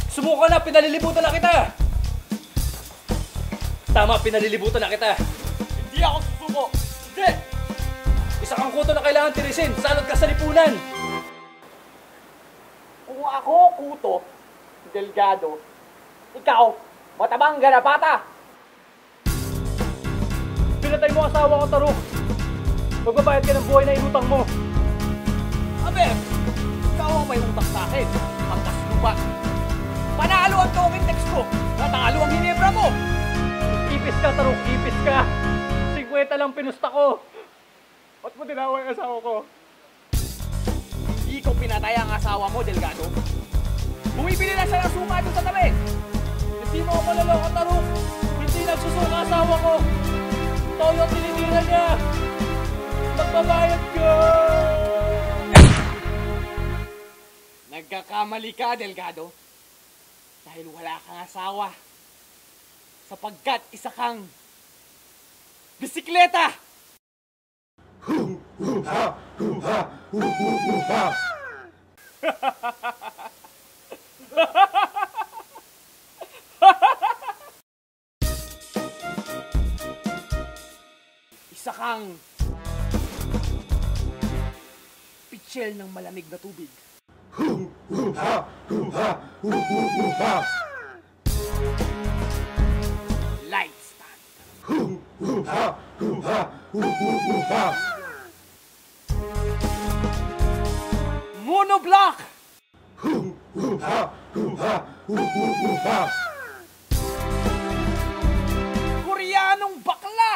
Sumuko na, pinalilibutan na kita! Tama, pinalilibutan na kita. Hindi ako susuko! Hindi! Isa kang kuto na kailangan tirisin. Salot ka sa lipunan. Kung ako kuto, delgado, ikaw, matabang garapata! Pinatay mo asawa ko, Taruk. Magbabayad ka ng buhay na inutang mo. Abe, ikaw ang may utak sa akin. Hangkas lupa. Panalo ang talking text ko. Natalo ang hinebra mo. Ipis ka, Taruk. Ipis ka. 50 lang pinusta ko. Ba't mo tinawag ang asawa ko? Hindi ko pinatay ang asawa mo, Delgado. Bumibili na siya ng suka doon sa tabi. Hindi mo ako malaloko, Taruk. Hindi nagsusuka asawa ko. Toyo tinitira niya. Magbabayad ka. Nagkakamali ka, Delgado. Dahil wala kang asawa. Sapagkat isa kang bisikleta! Isa kang pitchel ng malamig na tubig. Light stand. Monoblock. Koreanong bakla.